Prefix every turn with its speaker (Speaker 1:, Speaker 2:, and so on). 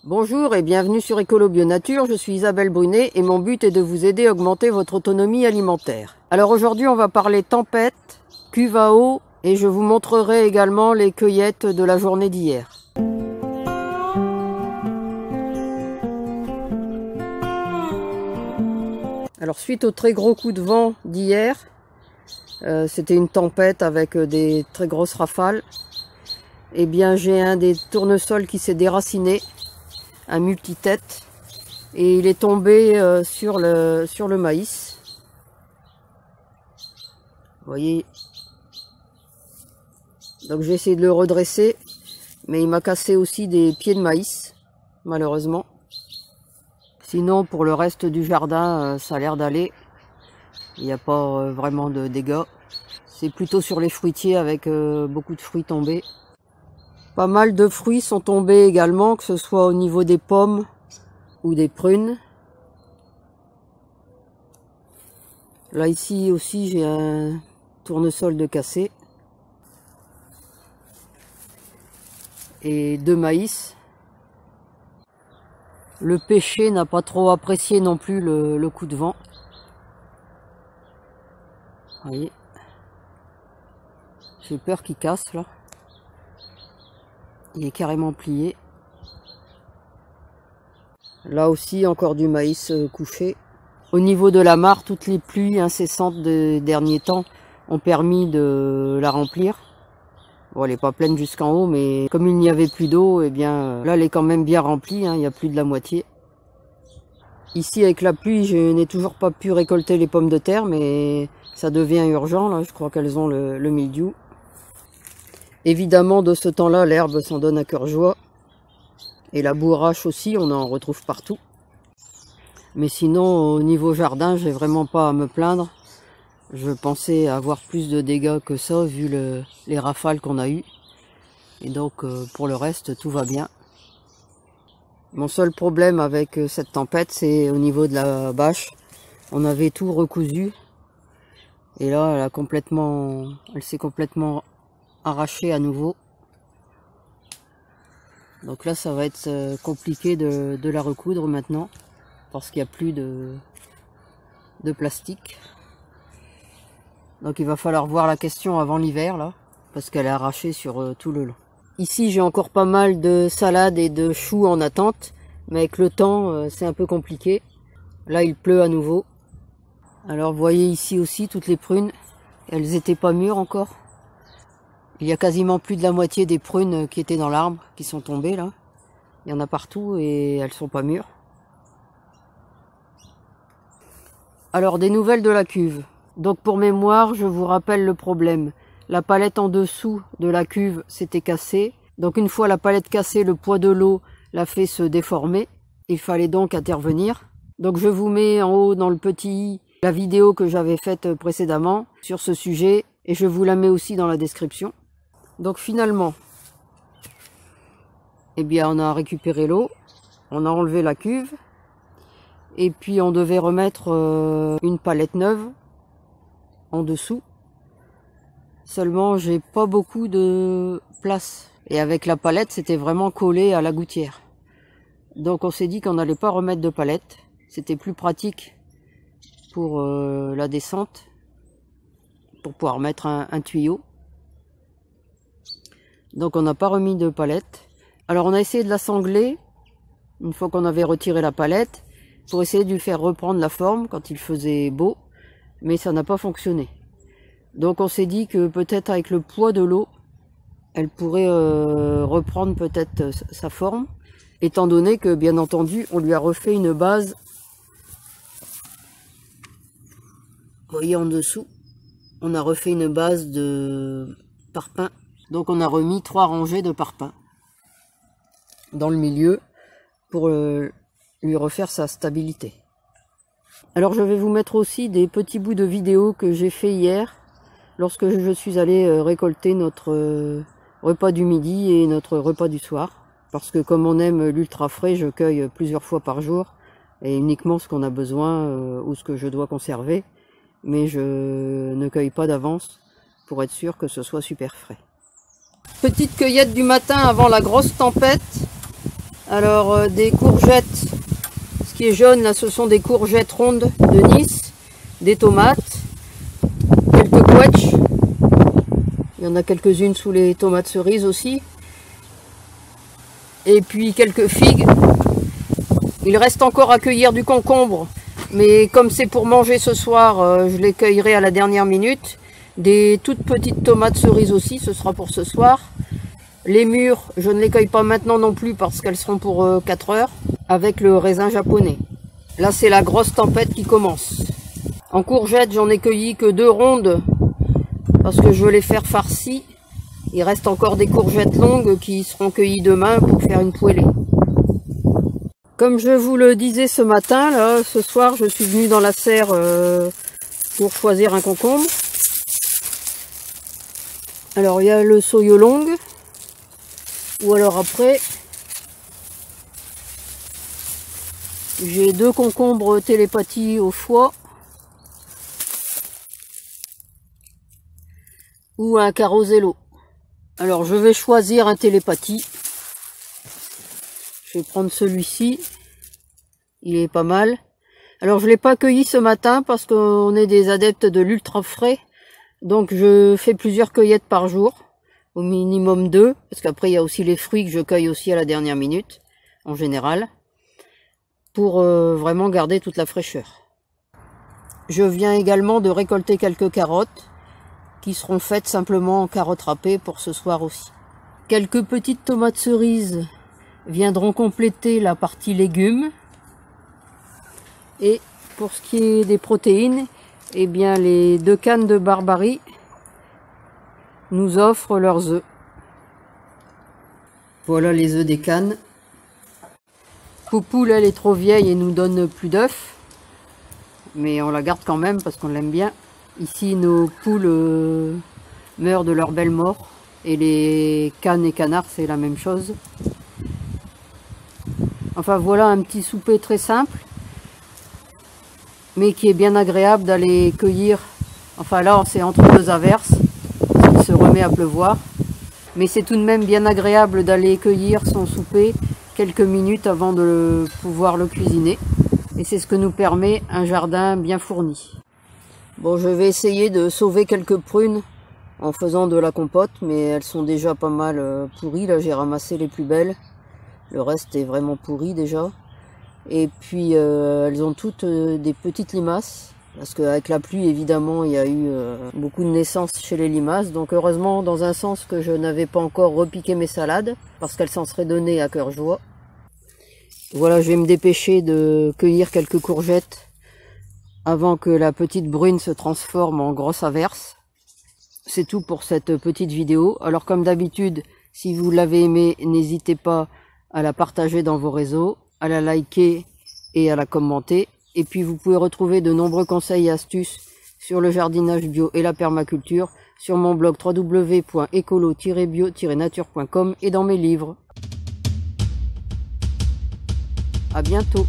Speaker 1: Bonjour et bienvenue sur Écolo Bio Nature, je suis Isabelle Brunet et mon but est de vous aider à augmenter votre autonomie alimentaire. Alors aujourd'hui on va parler tempête, cuve à eau et je vous montrerai également les cueillettes de la journée d'hier. Alors suite au très gros coup de vent d'hier, c'était une tempête avec des très grosses rafales, et bien j'ai un des tournesols qui s'est déraciné, un multitête, et il est tombé sur le maïs. Vous voyez, donc j'ai essayé de le redresser, mais il m'a cassé aussi des pieds de maïs, malheureusement. Sinon pour le reste du jardin, ça a l'air d'aller, il n'y a pas vraiment de dégâts. C'est plutôt sur les fruitiers avec beaucoup de fruits tombés. Pas mal de fruits sont tombés également, que ce soit au niveau des pommes ou des prunes. Là ici aussi j'ai un tournesol de cassé. Et 2 maïs. Le pêcher n'a pas trop apprécié non plus le coup de vent. Vous voyez. J'ai peur qu'il casse là. Il est carrément plié. Là aussi encore du maïs couché. Au niveau de la mare, toutes les pluies incessantes des derniers temps ont permis de la remplir. Bon, elle n'est pas pleine jusqu'en haut, mais comme il n'y avait plus d'eau, eh bien là elle est quand même bien remplie, hein, il y a plus de la moitié. Ici avec la pluie, je n'ai toujours pas pu récolter les pommes de terre, mais ça devient urgent là, je crois qu'elles ont le mildiou. Évidemment, de ce temps-là, l'herbe s'en donne à cœur joie. Et la bourrache aussi, on en retrouve partout. Mais sinon, au niveau jardin, j'ai vraiment pas à me plaindre. Je pensais avoir plus de dégâts que ça, vu les rafales qu'on a eues. Et donc, pour le reste, tout va bien. Mon seul problème avec cette tempête, c'est au niveau de la bâche. On avait tout recousu. Et là, elle s'est complètement arrachée à nouveau. Donc là ça va être compliqué de la recoudre maintenant parce qu'il n'y a plus de plastique. Donc il va falloir voir la question avant l'hiver là, parce qu'elle est arrachée sur tout le long. Ici j'ai encore pas mal de salades et de choux en attente, mais avec le temps c'est un peu compliqué. Là il pleut à nouveau. Alors vous voyez ici aussi toutes les prunes, elles n'étaient pas mûres encore. Il y a quasiment plus de la moitié des prunes qui étaient dans l'arbre, qui sont tombées là. Il y en a partout et elles sont pas mûres. Alors des nouvelles de la cuve. Donc pour mémoire, je vous rappelle le problème. La palette en dessous de la cuve s'était cassée. Donc une fois la palette cassée, le poids de l'eau l'a fait se déformer. Il fallait donc intervenir. Donc je vous mets en haut dans le petit la vidéo que j'avais faite précédemment sur ce sujet. Et je vous la mets aussi dans la description. Donc finalement, eh bien on a récupéré l'eau, on a enlevé la cuve, et puis on devait remettre une palette neuve en dessous. Seulement j'ai pas beaucoup de place, et avec la palette c'était vraiment collé à la gouttière. Donc on s'est dit qu'on n'allait pas remettre de palette, c'était plus pratique pour la descente, pour pouvoir mettre un tuyau. Donc on n'a pas remis de palette. Alors on a essayé de la sangler, une fois qu'on avait retiré la palette, pour essayer de lui faire reprendre la forme quand il faisait beau, mais ça n'a pas fonctionné. Donc on s'est dit que peut-être avec le poids de l'eau, elle pourrait reprendre peut-être sa forme, étant donné que bien entendu on lui a refait une base. Vous voyez en dessous, on a refait une base de parpaing. Donc on a remis 3 rangées de parpaing dans le milieu pour lui refaire sa stabilité. Alors je vais vous mettre aussi des petits bouts de vidéo que j'ai fait hier lorsque je suis allé récolter notre repas du midi et notre repas du soir. Parce que comme on aime l'ultra frais, je cueille plusieurs fois par jour et uniquement ce qu'on a besoin ou ce que je dois conserver. Mais je ne cueille pas d'avance pour être sûr que ce soit super frais. Petite cueillette du matin avant la grosse tempête. Alors des courgettes, ce qui est jaune là ce sont des courgettes rondes de Nice, des tomates, quelques quetchs, il y en a quelques-unes sous les tomates cerises aussi, et puis quelques figues. Il reste encore à cueillir du concombre, mais comme c'est pour manger ce soir, je les cueillerai à la dernière minute. Des toutes petites tomates cerises aussi, ce sera pour ce soir. Les mûres, je ne les cueille pas maintenant non plus parce qu'elles seront pour 4 heures, avec le raisin japonais. Là, c'est la grosse tempête qui commence. En courgettes, j'en ai cueilli que 2 rondes, parce que je veux les faire farcies. Il reste encore des courgettes longues qui seront cueillies demain pour faire une poêlée. Comme je vous le disais ce matin, là, ce soir, je suis venue dans la serre pour choisir un concombre. Alors, il y a le soyo long, ou alors après, j'ai 2 concombres télépathie au foie, ou un carosello. Alors, je vais choisir un télépathie. Je vais prendre celui-ci. Il est pas mal. Alors, je ne l'ai pas cueilli ce matin parce qu'on est des adeptes de l'ultra frais. Donc, je fais plusieurs cueillettes par jour. Au minimum 2. Parce qu'après, il y a aussi les fruits que je cueille aussi à la dernière minute. En général. Pour vraiment garder toute la fraîcheur. Je viens également de récolter quelques carottes. Qui seront faites simplement en carottes râpées pour ce soir aussi. Quelques petites tomates cerises viendront compléter la partie légumes. Et pour ce qui est des protéines, eh bien les 2 cannes de Barbarie nous offrent leurs œufs. Voilà les œufs des cannes. Poupoule, elle est trop vieille et nous donne plus d'œufs. Mais on la garde quand même parce qu'on l'aime bien. Ici, nos poules meurent de leur belle mort. Et les cannes et canards, c'est la même chose. Enfin, voilà un petit souper très simple. Mais qui est bien agréable d'aller cueillir. Enfin, là, c'est entre 2 averses. Il se remet à pleuvoir. Mais c'est tout de même bien agréable d'aller cueillir son souper quelques minutes avant de pouvoir le cuisiner. Et c'est ce que nous permet un jardin bien fourni. Bon, je vais essayer de sauver quelques prunes en faisant de la compote, mais elles sont déjà pas mal pourries. Là, j'ai ramassé les plus belles. Le reste est vraiment pourri déjà. Et puis, elles ont toutes des petites limaces. Parce qu'avec la pluie, évidemment, il y a eu beaucoup de naissances chez les limaces. Donc, heureusement, dans un sens que je n'avais pas encore repiqué mes salades, parce qu'elles s'en seraient données à cœur joie. Voilà, je vais me dépêcher de cueillir quelques courgettes avant que la petite brune se transforme en grosse averse. C'est tout pour cette petite vidéo. Alors comme d'habitude, si vous l'avez aimé, n'hésitez pas à la partager dans vos réseaux, à la liker et à la commenter. Et puis vous pouvez retrouver de nombreux conseils et astuces sur le jardinage bio et la permaculture sur mon blog www.ecolo-bio-nature.com et dans mes livres. À bientôt.